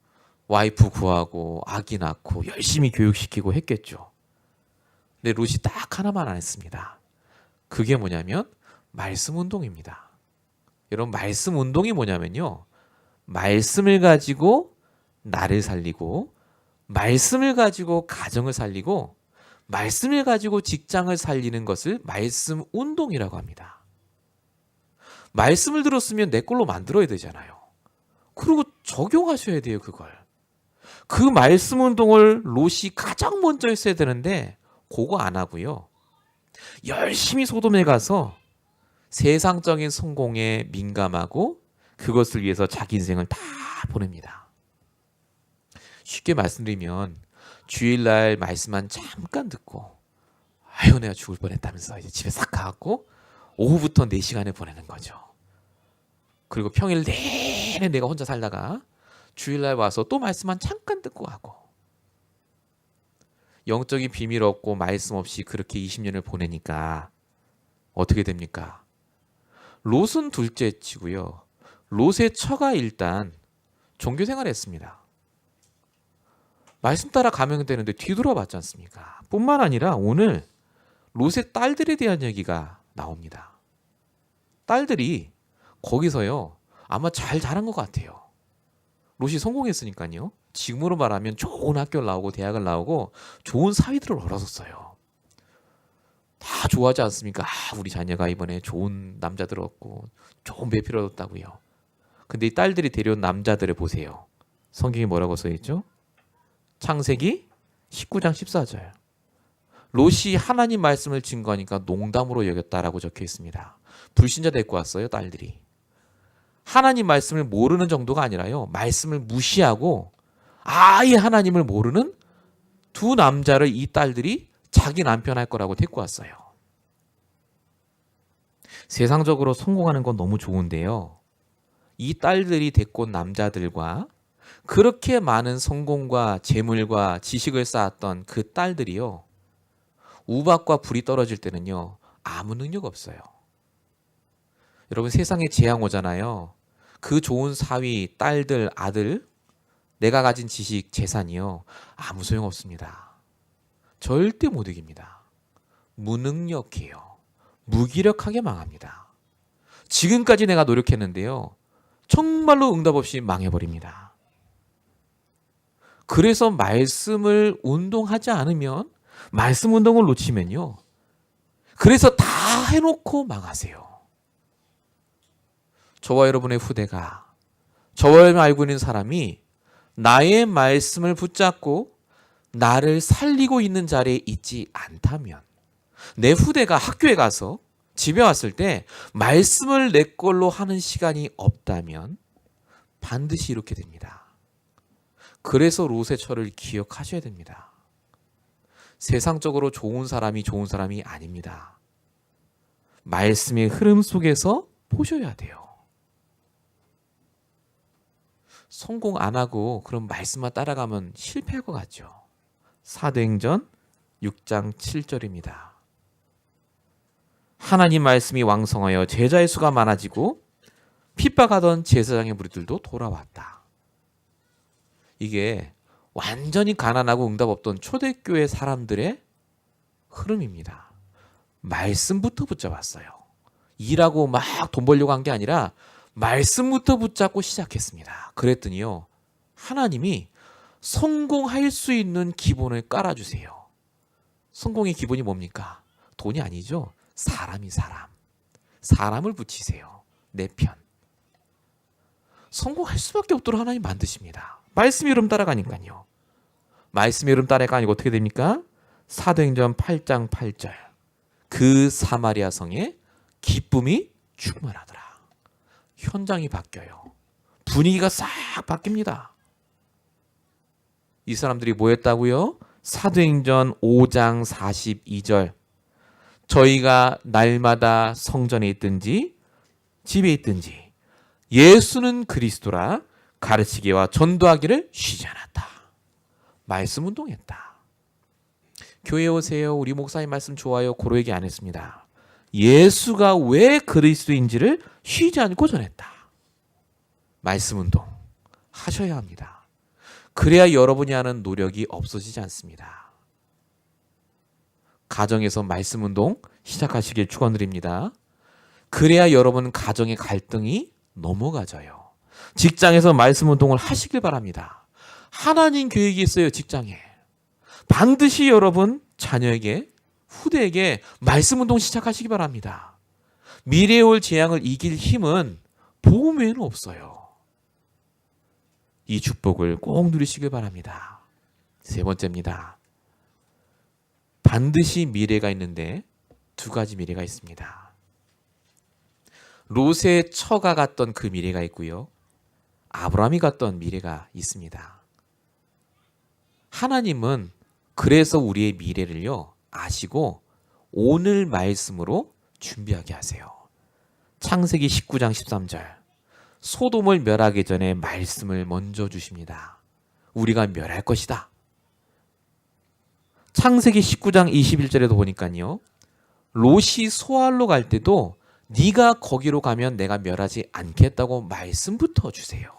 와이프 구하고 아기 낳고 열심히 교육시키고 했겠죠. 근데 롯이 딱 하나만 안 했습니다. 그게 뭐냐면 말씀 운동입니다. 여러분, 말씀 운동이 뭐냐면요. 말씀을 가지고 나를 살리고, 말씀을 가지고 가정을 살리고, 말씀을 가지고 직장을 살리는 것을 말씀 운동이라고 합니다. 말씀을 들었으면 내 걸로 만들어야 되잖아요. 그리고 적용하셔야 돼요, 그걸. 그 말씀 운동을 롯이 가장 먼저 했어야 되는데 그거 안 하고요. 열심히 소돔에 가서 세상적인 성공에 민감하고 그것을 위해서 자기 인생을 다 보냅니다. 쉽게 말씀드리면 주일날 말씀만 잠깐 듣고 아유 내가 죽을 뻔했다면서 이제 집에 싹 가갖고 오후부터 4시간을 보내는 거죠. 그리고 평일 내내 내가 혼자 살다가 주일날 와서 또 말씀만 잠깐 듣고 하고 영적인 비밀 없고 말씀 없이 그렇게 20년을 보내니까 어떻게 됩니까? 롯은 둘째 치고요. 롯의 처가 일단 종교 생활을 했습니다. 말씀 따라 가면 되는데 뒤돌아봤지 않습니까? 뿐만 아니라 오늘 롯의 딸들에 대한 얘기가 나옵니다. 딸들이 거기서요. 아마 잘 자란 것 같아요. 롯이 성공했으니까요. 지금으로 말하면 좋은 학교를 나오고 대학을 나오고 좋은 사위들을 얻었어요. 다 좋아하지 않습니까? 우리 자녀가 이번에 좋은 남자들 얻고 좋은 배필을 얻었다고요. 근데 이 딸들이 데려온 남자들을 보세요. 성경에 뭐라고 써있죠? 창세기 19장 14절. 롯이 하나님 말씀을 증거하니까 농담으로 여겼다라고 적혀 있습니다. 불신자 데리고 왔어요, 딸들이. 하나님 말씀을 모르는 정도가 아니라요. 말씀을 무시하고 아예 하나님을 모르는 두 남자를 이 딸들이 자기 남편 할 거라고 데리고 왔어요. 세상적으로 성공하는 건 너무 좋은데요. 이 딸들이 데리고 온 남자들과 그렇게 많은 성공과 재물과 지식을 쌓았던 그 딸들이요. 우박과 불이 떨어질 때는요. 아무 능력 없어요. 여러분 세상에 재앙 오잖아요. 그 좋은 사위, 딸들, 아들, 내가 가진 지식, 재산이요. 아무 소용 없습니다. 절대 못 이깁니다. 무능력해요. 무기력하게 망합니다. 지금까지 내가 노력했는데요. 정말로 응답 없이 망해버립니다. 그래서 말씀을 운동하지 않으면 말씀 운동을 놓치면요. 그래서 다 해놓고 망하세요. 저와 여러분의 후대가 저와 알고 있는 사람이 나의 말씀을 붙잡고 나를 살리고 있는 자리에 있지 않다면 내 후대가 학교에 가서 집에 왔을 때 말씀을 내 걸로 하는 시간이 없다면 반드시 이렇게 됩니다. 그래서 롯의 처를 기억하셔야 됩니다. 세상적으로 좋은 사람이 아닙니다. 말씀의 흐름 속에서 보셔야 돼요. 성공 안 하고 그런 말씀만 따라가면 실패할 것 같죠. 사도행전 6장 7절입니다. 하나님 말씀이 왕성하여 제자의 수가 많아지고 핍박하던 제사장의 무리들도 돌아왔다. 이게 완전히 가난하고 응답 없던 초대교회 사람들의 흐름입니다. 말씀부터 붙잡았어요. 일하고 막 돈 벌려고 한 게 아니라 말씀부터 붙잡고 시작했습니다. 그랬더니요. 하나님이 성공할 수 있는 기본을 깔아주세요. 성공의 기본이 뭡니까? 돈이 아니죠. 사람이 사람. 사람을 붙이세요. 내 편. 성공할 수밖에 없도록 하나님 만드십니다. 말씀의 흐름 따라가니까요. 말씀의 흐름 따라가니까 어떻게 됩니까? 사도행전 8장 8절. 그 사마리아 성에 기쁨이 충만하더라. 현장이 바뀌어요. 분위기가 싹 바뀝니다. 이 사람들이 뭐 했다고요? 사도행전 5장 42절. 저희가 날마다 성전에 있든지 집에 있든지 예수는 그리스도라 가르치기와 전도하기를 쉬지 않았다. 말씀 운동했다. 교회 오세요. 우리 목사님 말씀 좋아요. 고로 얘기 안 했습니다. 예수가 왜 그리스도인지를 쉬지 않고 전했다. 말씀 운동 하셔야 합니다. 그래야 여러분이 하는 노력이 없어지지 않습니다. 가정에서 말씀 운동 시작하시길 축원드립니다. 그래야 여러분 가정의 갈등이 넘어가져요. 직장에서 말씀 운동을 하시길 바랍니다. 하나님 계획이 있어요. 직장에. 반드시 여러분 자녀에게 후대에게 말씀 운동 시작하시기 바랍니다. 미래에 올 재앙을 이길 힘은 복음 외에는 없어요. 이 축복을 꼭 누리시길 바랍니다. 세 번째입니다. 반드시 미래가 있는데 두 가지 미래가 있습니다. 롯의 처가 갔던 그 미래가 있고요. 아브라함이 갔던 미래가 있습니다. 하나님은 그래서 우리의 미래를요 아시고 오늘 말씀으로 준비하게 하세요. 창세기 19장 13절. 소돔을 멸하기 전에 말씀을 먼저 주십니다. 우리가 멸할 것이다. 창세기 19장 21절에도 보니까요. 롯이 소알로 갈 때도 네가 거기로 가면 내가 멸하지 않겠다고 말씀부터 주세요.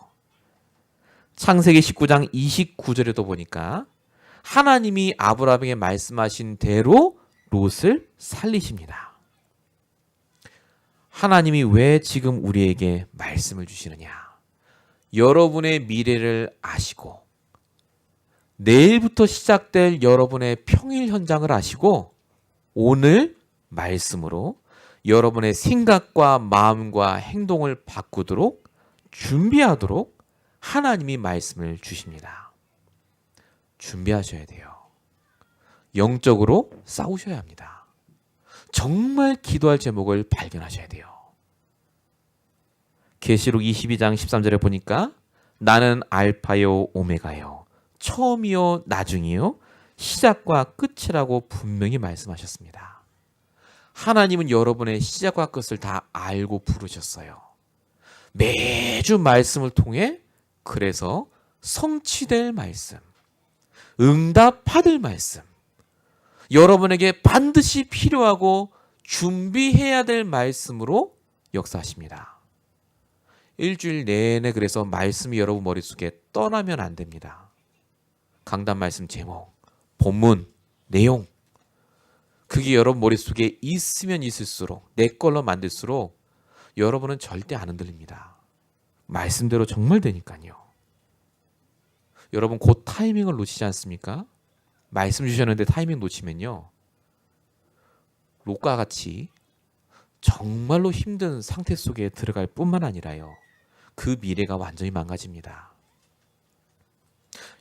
창세기 19장 29절에도 보니까 하나님이 아브라함에게 말씀하신 대로 롯을 살리십니다. 하나님이 왜 지금 우리에게 말씀을 주시느냐? 여러분의 미래를 아시고 내일부터 시작될 여러분의 평일 현장을 아시고 오늘 말씀으로 여러분의 생각과 마음과 행동을 바꾸도록 준비하도록 하나님이 말씀을 주십니다. 준비하셔야 돼요. 영적으로 싸우셔야 합니다. 정말 기도할 제목을 발견하셔야 돼요. 계시록 22장 13절에 보니까 나는 알파요 오메가요 처음이요 나중이요 시작과 끝이라고 분명히 말씀하셨습니다. 하나님은 여러분의 시작과 끝을 다 알고 부르셨어요. 매주 말씀을 통해 그래서 성취될 말씀, 응답받을 말씀, 여러분에게 반드시 필요하고 준비해야 될 말씀으로 역사하십니다. 일주일 내내 그래서 말씀이 여러분 머릿속에 떠나면 안 됩니다. 강단 말씀 제목, 본문, 내용 그게 여러분 머릿속에 있으면 있을수록 내 걸로 만들수록 여러분은 절대 안 흔들립니다. 말씀대로 정말 되니까요. 여러분 곧 타이밍을 놓치지 않습니까? 말씀 주셨는데 타이밍 놓치면요. 롯과 같이 정말로 힘든 상태 속에 들어갈 뿐만 아니라요. 그 미래가 완전히 망가집니다.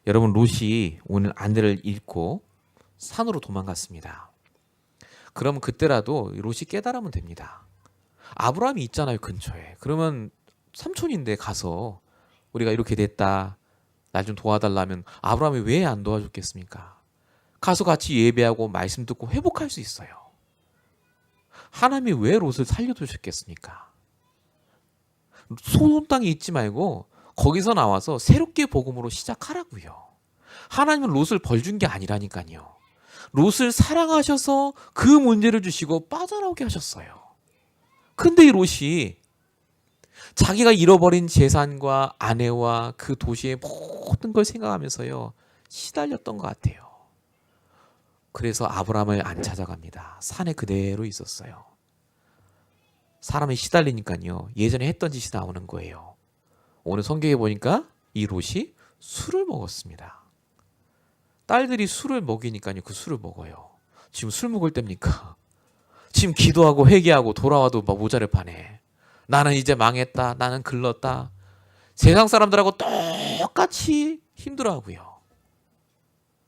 여러분 롯이 오늘 아내를 잃고 산으로 도망갔습니다. 그럼 그때라도 롯이 깨달으면 됩니다. 아브라함이 있잖아요 근처에. 그러면 삼촌인데 가서 우리가 이렇게 됐다. 날 좀 도와달라면 아브라함이 왜 안 도와줬겠습니까? 가서 같이 예배하고 말씀 듣고 회복할 수 있어요. 하나님이 왜 롯을 살려두셨겠습니까? 소돔 땅에 있지 말고 거기서 나와서 새롭게 복음으로 시작하라고요. 하나님은 롯을 벌준 게 아니라니까요. 롯을 사랑하셔서 그 문제를 주시고 빠져나오게 하셨어요. 근데 이 롯이 자기가 잃어버린 재산과 아내와 그 도시의 모든 걸 생각하면서요. 시달렸던 것 같아요. 그래서 아브라함을 안 찾아갑니다. 산에 그대로 있었어요. 사람이 시달리니까요. 예전에 했던 짓이 나오는 거예요. 오늘 성경에 보니까 이 롯이 술을 먹었습니다. 딸들이 술을 먹이니까요. 그 술을 먹어요. 지금 술 먹을 때입니까? 아침 기도하고 회개하고 돌아와도 막 모자를 파네. 나는 이제 망했다. 나는 글렀다. 세상 사람들하고 똑같이 힘들어하고요.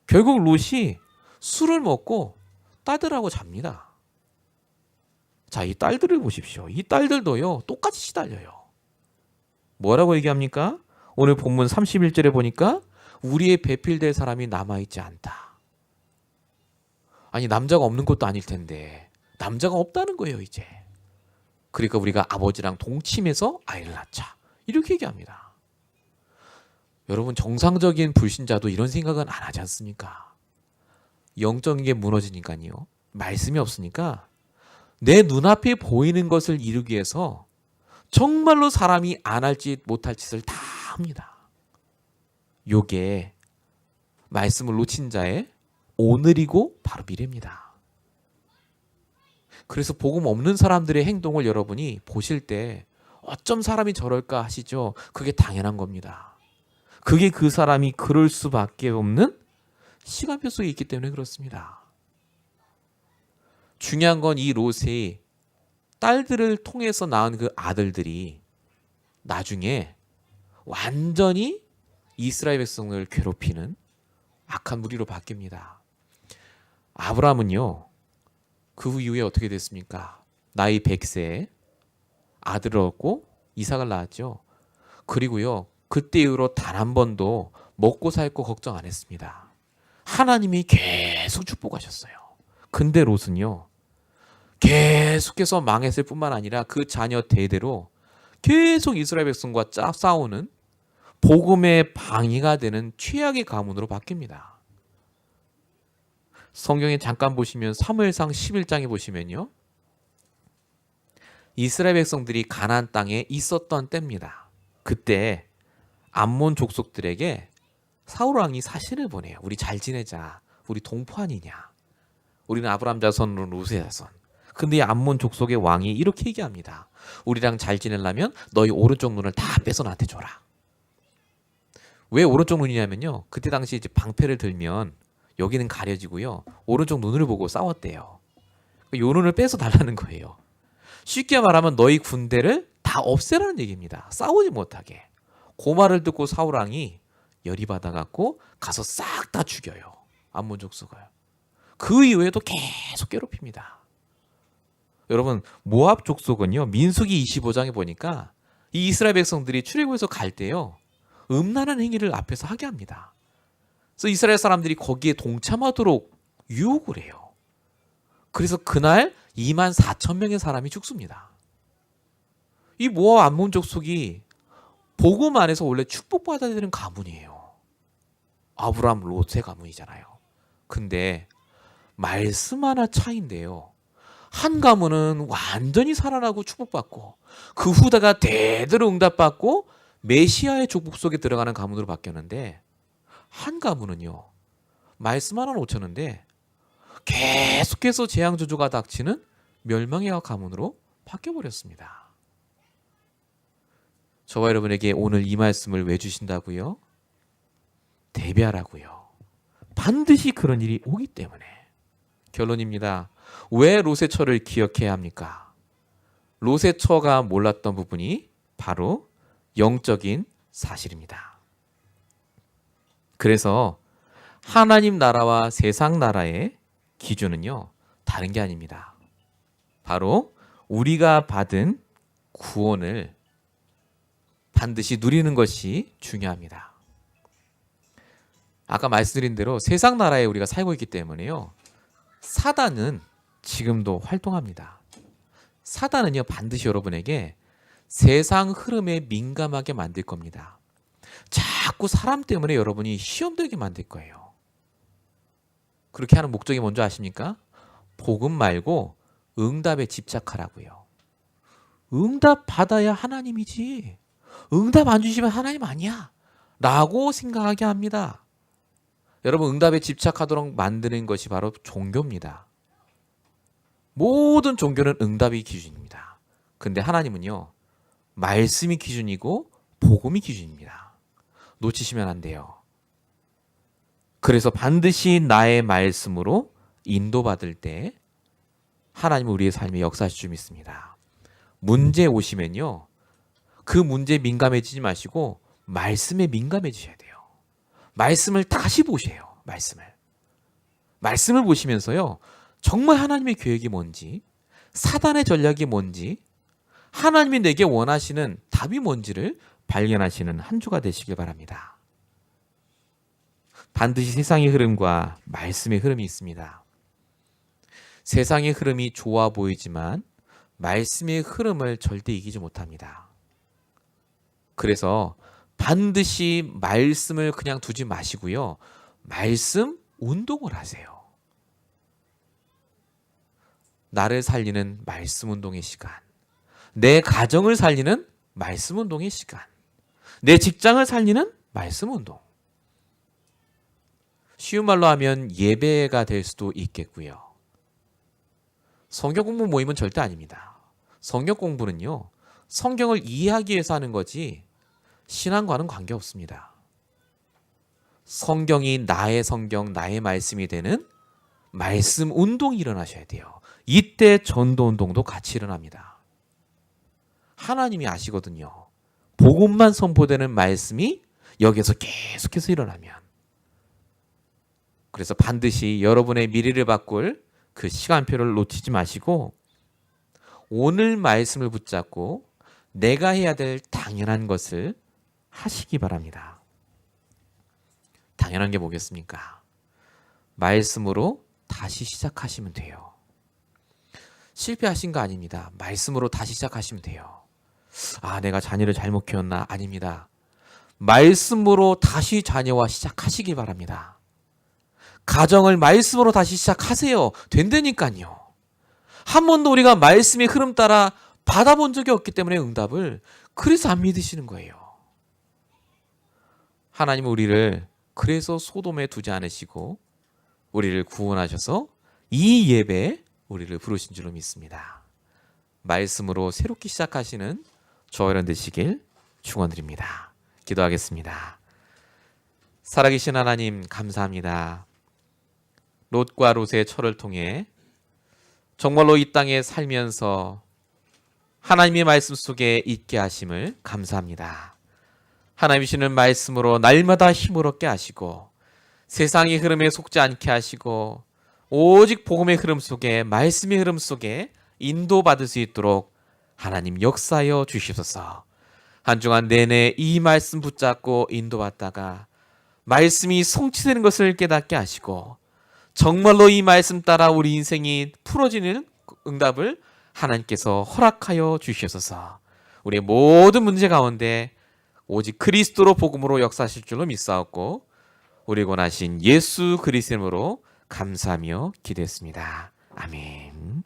결국 롯이 술을 먹고 딸들하고 잡니다. 자, 이 딸들을 보십시오. 이 딸들도요, 똑같이 시달려요. 뭐라고 얘기합니까? 오늘 본문 31절에 보니까 우리의 배필될 사람이 남아있지 않다. 아니, 남자가 없는 것도 아닐 텐데 남자가 없다는 거예요, 이제. 그러니까 우리가 아버지랑 동침해서 아이를 낳자. 이렇게 얘기합니다. 여러분, 정상적인 불신자도 이런 생각은 안 하지 않습니까? 영적인 게 무너지니까요. 말씀이 없으니까 내 눈앞에 보이는 것을 이루기 위해서 정말로 사람이 안 할 짓 못할 짓을 다 합니다. 요게 말씀을 놓친 자의 오늘이고 바로 미래입니다. 그래서 복음 없는 사람들의 행동을 여러분이 보실 때 어쩜 사람이 저럴까 하시죠? 그게 당연한 겁니다. 그게 그 사람이 그럴 수밖에 없는 시간표 속에 있기 때문에 그렇습니다. 중요한 건 이 롯의 딸들을 통해서 낳은 그 아들들이 나중에 완전히 이스라엘 백성을 괴롭히는 악한 무리로 바뀝니다. 아브라함은요, 그 이후에 어떻게 됐습니까? 나이 100세에 아들을 얻고 이삭을 낳았죠. 그리고요, 그때 이후로 단 한 번도 먹고 살 거 걱정 안 했습니다. 하나님이 계속 축복하셨어요. 근데 롯은요, 계속해서 망했을 뿐만 아니라 그 자녀 대대로 계속 이스라엘 백성과 싸우는 복음의 방해가 되는 최악의 가문으로 바뀝니다. 성경에 잠깐 보시면 사무엘상 11장에 보시면요, 이스라엘 백성들이 가나안 땅에 있었던 때입니다. 그때 암몬 족속들에게 사울 왕이 사신을 보내요. 우리 잘 지내자. 우리 동포 아니냐. 우리는 아브라함 자손으로 롯의 자손. 근데 이 암몬 족속의 왕이 이렇게 얘기합니다. 우리랑 잘 지내려면 너희 오른쪽 눈을 다 빼서 나한테 줘라. 왜 오른쪽 눈이냐면요, 그때 당시 이제 방패를 들면 여기는 가려지고요, 오른쪽 눈을 보고 싸웠대요. 요 눈을 빼서 달라는 거예요. 쉽게 말하면 너희 군대를 다 없애라는 얘기입니다. 싸우지 못하게. 그 말을 듣고 사울 왕이 열이 받아갖고 가서 싹 다 죽여요. 암몬 족속을. 그 이후에도 계속 괴롭힙니다. 여러분, 모압 족속은요, 민수기 25장에 보니까 이 이스라엘 백성들이 출애굽에서 갈 때요, 음란한 행위를 앞에서 하게 합니다. 그래서 이스라엘 사람들이 거기에 동참하도록 유혹을 해요. 그래서 그날 24,000명의 사람이 죽습니다. 이 모압 암몬 족속이 복음 안에서 원래 축복받아야 되는 가문이에요. 아브라함 롯의 가문이잖아요. 근데 말씀 하나 차이인데요, 한 가문은 완전히 살아나고 축복받고 그 후대가 대대로 응답받고 메시아의 축복 속에 들어가는 가문으로 바뀌었는데, 한 가문은요, 말씀 하나 놓쳤는데 계속해서 재앙저주가 닥치는 멸망의 가문으로 바뀌어버렸습니다. 저와 여러분에게 오늘 이 말씀을 왜 주신다고요? 대비하라고요. 반드시 그런 일이 오기 때문에. 결론입니다. 왜 롯의 처를 기억해야 합니까? 롯의 처가 몰랐던 부분이 바로 영적인 사실입니다. 그래서 하나님 나라와 세상 나라의 기준은요, 다른 게 아닙니다. 바로 우리가 받은 구원을 반드시 누리는 것이 중요합니다. 아까 말씀드린 대로 세상 나라에 우리가 살고 있기 때문에요, 사단은 지금도 활동합니다. 사단은요, 반드시 여러분에게 세상 흐름에 민감하게 만들 겁니다. 자꾸 사람 때문에 여러분이 시험 들게 만들 거예요. 그렇게 하는 목적이 뭔지 아십니까? 복음 말고 응답에 집착하라고요. 응답 받아야 하나님이지, 응답 안 주시면 하나님 아니야 라고 생각하게 합니다. 여러분, 응답에 집착하도록 만드는 것이 바로 종교입니다. 모든 종교는 응답이 기준입니다. 근데 하나님은요, 말씀이 기준이고 복음이 기준입니다. 놓치시면 안 돼요. 그래서 반드시 나의 말씀으로 인도받을 때 하나님은 우리의 삶에 역사하실 줄 믿습니다. 문제 오시면요, 그 문제에 민감해지지 마시고 말씀에 민감해지셔야 돼요. 말씀을 다시 보세요. 말씀을 보시면서요, 정말 하나님의 계획이 뭔지, 사단의 전략이 뭔지, 하나님이 내게 원하시는 답이 뭔지를 발견하시는 한 주가 되시길 바랍니다. 반드시 세상의 흐름과 말씀의 흐름이 있습니다. 세상의 흐름이 좋아 보이지만 말씀의 흐름을 절대 이기지 못합니다. 그래서 반드시 말씀을 그냥 두지 마시고요, 말씀 운동을 하세요. 나를 살리는 말씀 운동의 시간, 내 가정을 살리는 말씀 운동의 시간, 내 직장을 살리는 말씀 운동. 쉬운 말로 하면 예배가 될 수도 있겠고요. 성경 공부 모임은 절대 아닙니다. 성경 공부는요, 성경을 이해하기 위해서 하는 거지 신앙과는 관계없습니다. 성경이 나의 성경, 나의 말씀이 되는 말씀 운동이 일어나셔야 돼요. 이때 전도 운동도 같이 일어납니다. 하나님이 아시거든요. 복음만 선포되는 말씀이 여기서 계속해서 일어나면. 그래서 반드시 여러분의 미래를 바꿀 그 시간표를 놓치지 마시고 오늘 말씀을 붙잡고 내가 해야 될 당연한 것을 하시기 바랍니다. 당연한 게 뭐겠습니까? 말씀으로 다시 시작하시면 돼요. 실패하신 거 아닙니다. 말씀으로 다시 시작하시면 돼요. 아, 내가 자녀를 잘못 키웠나? 아닙니다. 말씀으로 다시 자녀와 시작하시기 바랍니다. 가정을 말씀으로 다시 시작하세요. 된다니까요. 한 번도 우리가 말씀의 흐름 따라 받아본 적이 없기 때문에 응답을, 그래서 안 믿으시는 거예요. 하나님은 우리를 그래서 소돔에 두지 않으시고 우리를 구원하셔서 이 예배에 우리를 부르신 줄로 믿습니다. 말씀으로 새롭게 시작하시는 저와 여러분 되시길 축원드립니다. 기도하겠습니다. 살아계신 하나님, 감사합니다. 롯과 롯의 철을 통해 정말로 이 땅에 살면서 하나님의 말씀 속에 있게 하심을 감사합니다. 하나님이 주시는 말씀으로 날마다 힘을 얻게 하시고 세상의 흐름에 속지 않게 하시고 오직 복음의 흐름 속에, 말씀의 흐름 속에 인도받을 수 있도록 하나님 역사하여 주시옵소서. 한 주간 내내 이 말씀 붙잡고 인도받다가 말씀이 성취되는 것을 깨닫게 하시고 정말로 이 말씀 따라 우리 인생이 풀어지는 응답을 하나님께서 허락하여 주시옵소서. 우리의 모든 문제 가운데 오직 그리스도로 복음으로 역사하실 줄로 믿사옵고 우리 권하신 예수 그리스도로 감사하며 기도했습니다. 아멘.